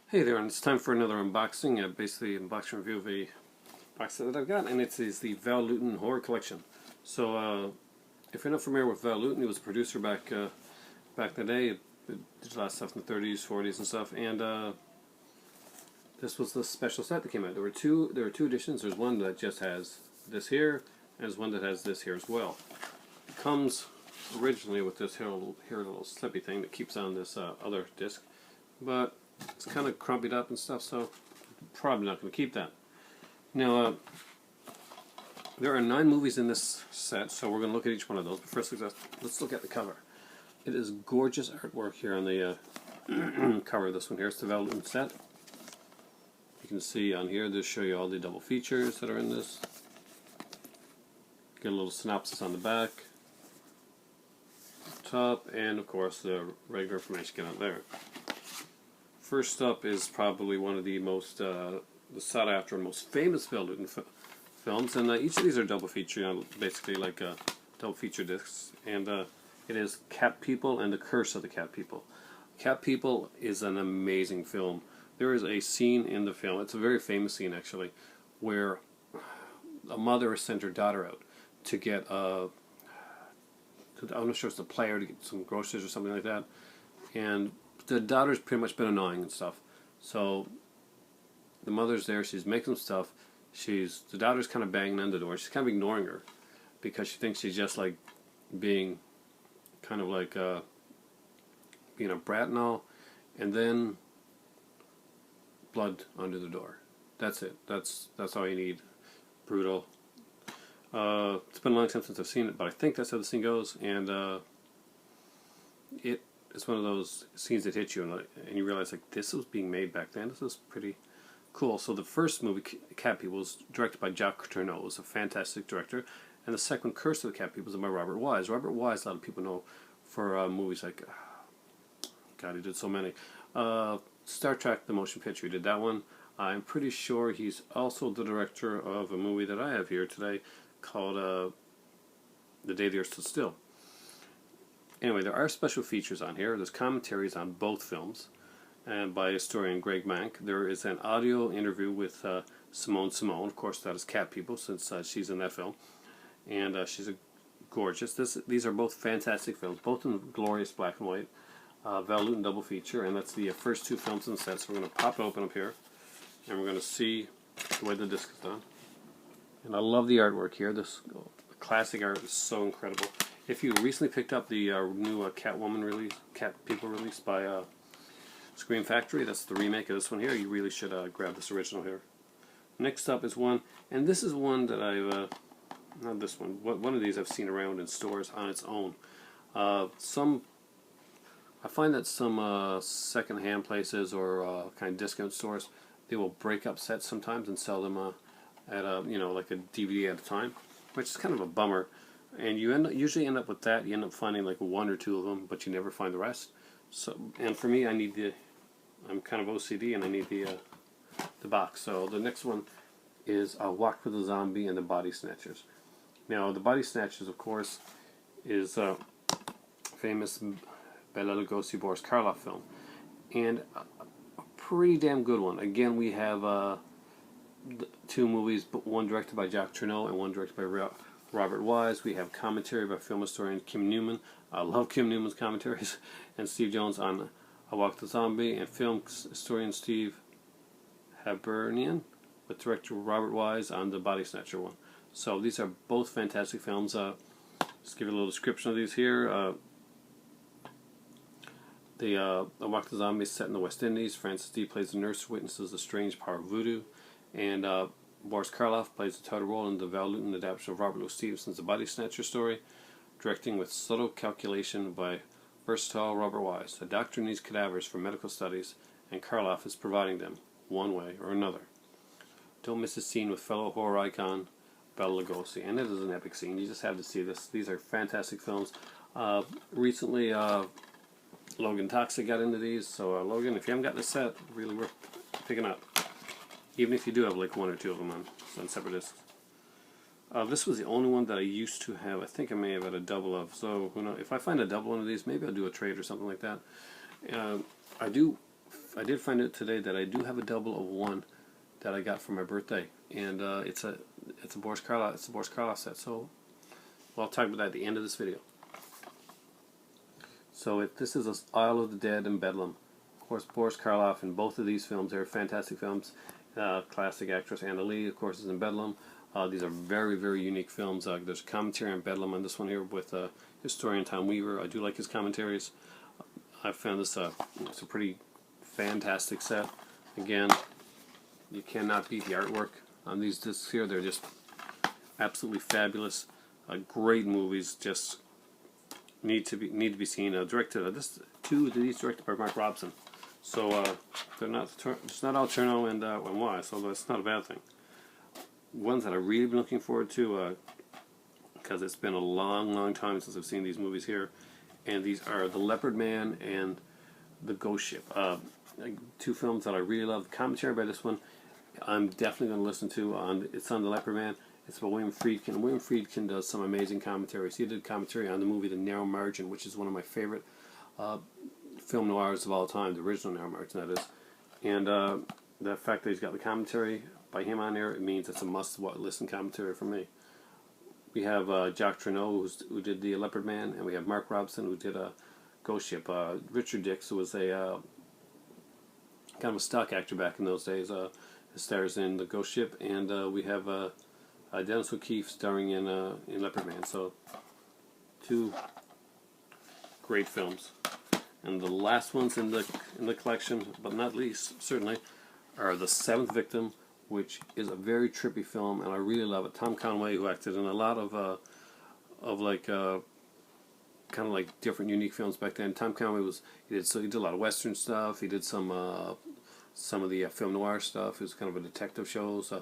Hey there, and it's time for another unboxing, basically unboxing review of a box set that I've got, and it is the Lewton Horror Collection. So, if you're not familiar with Lewton, he was a producer back in the day. He did a lot of stuff in the 30s, 40s, and stuff. And this was the special set that came out. There were two editions. There's one that just has this here, and there's one that has this here as well. It comes originally with this here little slippy thing that keeps on this other disc, but it's kind of crumpled up and stuff, so probably not going to keep that. Now, there are 9 movies in this set, so we're going to look at each one of those. But first, let's look at the cover. It is gorgeous artwork here on the cover of this one here. It's the Lewton set. You can see on here, this show you all the double features that are in this. Get a little synopsis on the back, top, and of course the regular information get on there. First up is probably one of the most sought after and most famous Lewton films, and each of these are double feature, basically like double feature discs, and it is Cat People and the Curse of the Cat People. Cat People is an amazing film. There is a scene in the film, it's a very famous scene actually, where a mother has sent her daughter out to get I'm not sure it's a player, to get some groceries or something like that, and the daughter's pretty much been annoying and stuff. So the mother's there, she's making some stuff. The daughter's kind of banging on the door. She's kind of ignoring her because she thinks she's just like being kind of like being a brat and all. And then blood under the door. That's it. That's all you need. Brutal. It's been a long time since I've seen it, but I think that's how the scene goes. And it's one of those scenes that hit you, and you realize, like, this was being made back then. This is pretty cool. So the first movie, Cat People, was directed by Jacques Tourneur. It was a fantastic director. And the second, Curse of the Cat People, was by Robert Wise. Robert Wise, a lot of people know for movies like, God, he did so many. Star Trek, the motion picture, he did that one. I'm pretty sure he's also the director of a movie that I have here today called The Day the Earth Stood Still. Anyway, there are special features on here. There's commentaries on both films, and by historian Greg Mank. There is an audio interview with Simone. Of course, that is Cat People, since she's in that film, and she's gorgeous. These are both fantastic films, both in glorious black and white. Lewton double feature, and that's the first 2 films in the set. So we're going to pop it open up here, and we're going to see the way the disc is done. And I love the artwork here. This classic art is so incredible. If you recently picked up the new Cat People release by Scream Factory, that's the remake of this one here, you really should grab this original here. Next up is one, and this is one that I've, not this one, one of these I've seen around in stores on its own. I find that some second-hand places or kind of discount stores, they will break up sets sometimes and sell them at like a DVD at a time, which is kind of a bummer. And you usually end up with that. You end up finding like 1 or 2 of them, but you never find the rest. So, and for me, I'm kind of OCD, and I need the box. So the next one is Walk with the Zombie and the Body Snatchers. Now, the Body Snatchers, of course, is a famous Bela Lugosi, Boris Karloff film, and a pretty damn good one. Again, we have 2 movies, but one directed by Jacques Tourneur and one directed by Robert Wise. We have commentary by film historian Kim Newman. I love Kim Newman's commentaries. And Steve Jones on A Walk the Zombie, and film historian Steve Habernian with director Robert Wise on the Body Snatcher one. So these are both fantastic films. Just give you a little description of these here. A Walk the Zombie is set in the West Indies. Frances D. plays a nurse who witnesses the strange power of voodoo. And Boris Karloff plays a title role in the Lewton adaptation of Robert Louis Stevenson's The Body Snatcher story, directing with subtle calculation by versatile Robert Wise. A doctor needs cadavers for medical studies, and Karloff is providing them, one way or another. Don't miss a scene with fellow horror icon Bela Lugosi, and it is an epic scene. You just have to see this. These are fantastic films. Recently, Logan Toxic got into these, so Logan, if you haven't got this set, really worth picking up. Even if you do have like 1 or 2 of them on separate discs. This was the only one that I used to have. I think I may have had a double of. So who knows? If I find a double one of these, maybe I'll do a trade or something like that. I do I did find out today that I do have a double of one that I got for my birthday, and it's a Boris Karloff set. So I'll talk about that at the end of this video. So this is Isle of the Dead and Bedlam. Of course, Boris Karloff in both of these films. They're fantastic films. Classic actress Anna Lee, of course, is in Bedlam. These are very, very unique films. There's commentary on Bedlam on this one here with historian Tom Weaver. I do like his commentaries. I found this it's a pretty fantastic set. Again, you cannot beat the artwork on these discs here. They're just absolutely fabulous. Great movies. Just need to be seen. Two of these directed by Mark Robson. So it's not all Cherno and Y, so that's not a bad thing. Ones that I've really been looking forward to, because it's been a long time since I've seen these movies here, and these are The Leopard Man and The Ghost Ship. Two films that I really love. The commentary by this one, I'm definitely going to listen to. It's on The Leopard Man. It's by William Friedkin. William Friedkin does some amazing commentaries. He did commentary on the movie The Narrow Margin, which is one of my favorite film noirs of all time, the original Narrow Margin, that is. And the fact that he's got the commentary by him on there, it means it's a must-listen commentary for me. We have Jacques Tourneur, who did The Leopard Man, and we have Mark Robson, who did Ghost Ship. Richard Dix, who was a kind of a stock actor back in those days, stars in The Ghost Ship, and we have Dennis O'Keefe starring in Leopard Man. So, two great films. And the last ones in the collection, but not least, certainly, are The Seventh Victim, which is a very trippy film, and I really love it. Tom Conway, who acted in a lot of kind of like different unique films back then. Tom Conway he did a lot of Western stuff. He did some of the film noir stuff. It was kind of a detective shows.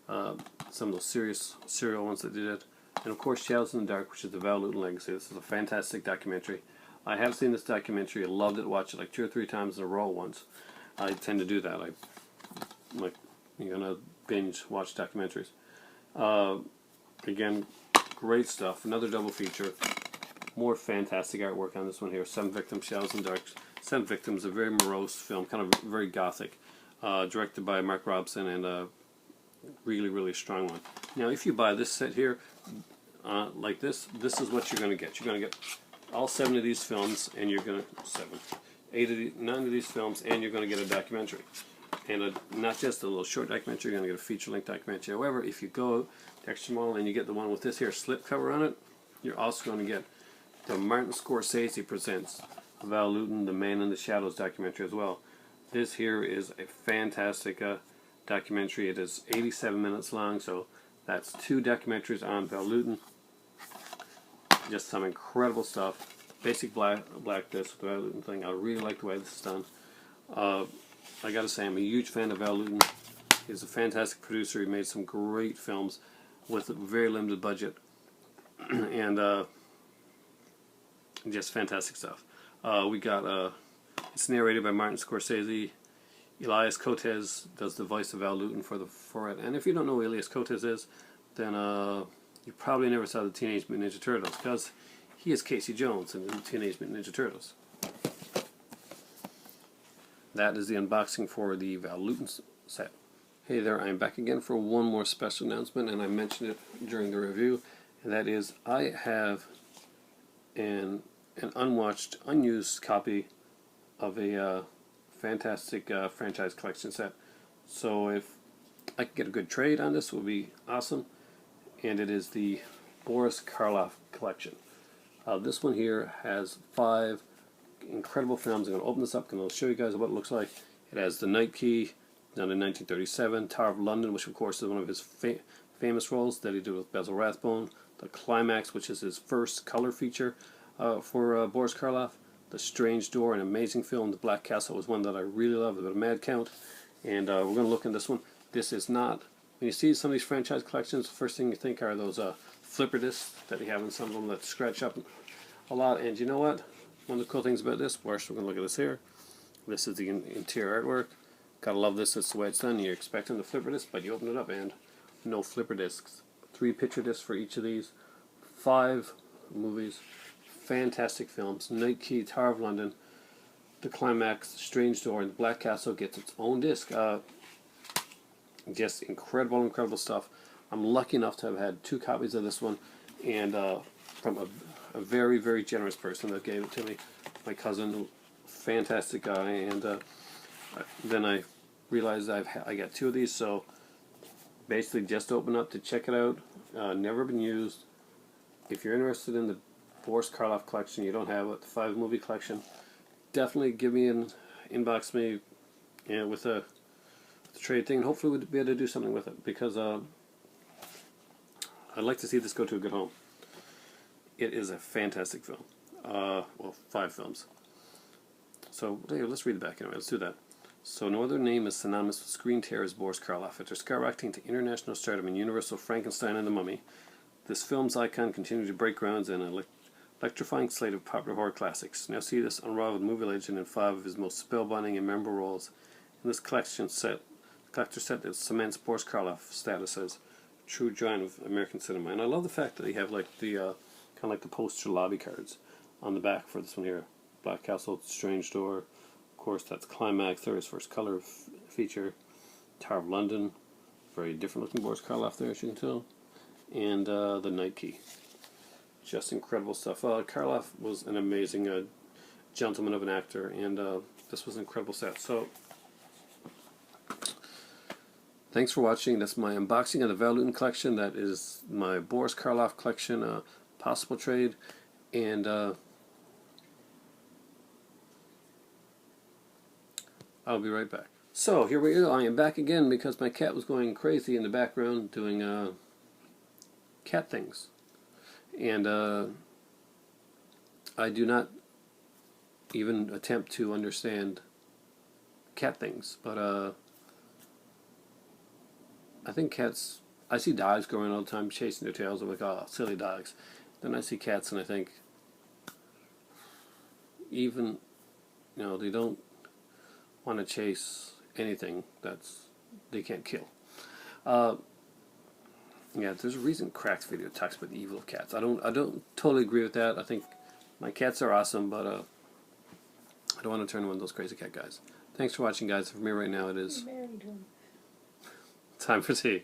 Some of those serial ones that they did. And of course, Shadows in the Dark, which is the Val Lewton legacy. This is a fantastic documentary. I have seen this documentary. I loved it. Watched it like 2 or 3 times in a row once. I tend to do that. You're gonna binge watch documentaries. Again, great stuff. Another double feature. More fantastic artwork on this one here. Seventh Victim, Shadows in the Dark. Seventh Victim is a very morose film, kind of very gothic. Directed by Mark Robson, and really strong one. Now, if you buy this set here, like this is what you're going to get. You're going to get all 7 of these films, and you're going to 9 of these films, and you're going to get a documentary. And not just a little short documentary, you're going to get a feature-length documentary. However, if you go to Extra Mall and you get the one with this here slipcover on it, you're also going to get the Martin Scorsese Presents Val Lewton, The Man in the Shadows documentary as well. This here is a fantastic documentary. It is 87 minutes long, so that's 2 documentaries on Val Lewton. Just some incredible stuff. Basic black disc, the Val Lewton thing. I really like the way this is done. I gotta say, I'm a huge fan of Val Lewton. He's a fantastic producer. He made some great films with a very limited budget, and just fantastic stuff. We got it's narrated by Martin Scorsese. Elias Cotes does the voice of Val Lewton for it. And if you don't know who Elias Cotes is, then you probably never saw the Teenage Mutant Ninja Turtles, because he is Casey Jones in the Teenage Mutant Ninja Turtles. That is the unboxing for the Val Lewton set. Hey there, I'm back again for one more special announcement, and I mentioned it during the review, and that is I have an unwatched, unused copy of a fantastic franchise collection set. So if I could get a good trade on this, it would be awesome. And it is the Boris Karloff collection. This one here has 5 incredible films. I'm going to open this up and I'll show you guys what it looks like. It has The Night Key, done in 1937, Tower of London, which of course is one of his famous roles that he did with Basil Rathbone, The Climax, which is his first color feature for Boris Karloff, The Strange Door, an amazing film. The Black Castle was one that I really loved, about a mad count, and we're going to look at this one. This is not, when you see some of these franchise collections, the first thing you think are those flipper discs that you have in some of them that scratch up a lot. And you know what? One of the cool things about this, first we're going to look at this here. This is the interior artwork. Gotta love this. It's the way it's done. You're expecting the flipper disc, but you open it up and no flipper discs. 3 picture discs for each of these. 5 movies. Fantastic films. Night Key, Tower of London, the Climax, Strange Door, and the Black Castle gets its own disc. Just incredible stuff. I'm lucky enough to have had 2 copies of this one, and from a very generous person that gave it to me. My cousin, fantastic guy, and then I realized I got 2 of these, so basically just open up to check it out. Never been used. If you're interested in the Boris Karloff collection, you don't have it, the 5 movie collection, definitely give me inbox me, with the trade thing, and hopefully we'll be able to do something with it, because I'd like to see this go to a good home. It is a fantastic film. Well, 5 films. So let's read the back anyway. Let's do that. So, no other name is synonymous with screen terror as Boris Karloff. After skyrocketing to international stardom in Universal Frankenstein and the Mummy, this film's icon continued to break grounds in an electrifying slate of popular horror classics. Now see this unrivaled movie legend in 5 of his most spellbinding and memorable roles in this collector set that cements Boris Karloff's status as a true giant of American cinema. And I love the fact that they have like the kind of like the poster lobby cards on the back for this one here. Black Castle, Strange Door. Of course, that's Climax, there is first color feature. Tower of London, very different looking Boris Karloff there, as you can tell. And the Night Key. Just incredible stuff. Karloff was an amazing gentleman of an actor, and this was an incredible set. So, thanks for watching. That's my unboxing of the Lewton collection. That is my Boris Karloff collection, possible trade, and I'll be right back. So here we go. I am back again because my cat was going crazy in the background doing cat things, and I do not even attempt to understand cat things, but I think cats, I see dogs going all the time chasing their tails. I'm like, oh, silly dogs. Then I see cats and I think, even, they don't want to chase anything they can't kill. Yeah, there's a recent Cracks video that talks about the evil of cats. I don't totally agree with that. I think my cats are awesome, but I don't want to turn into one of those crazy cat guys. Thanks for watching, guys. For me right now, it is time for tea.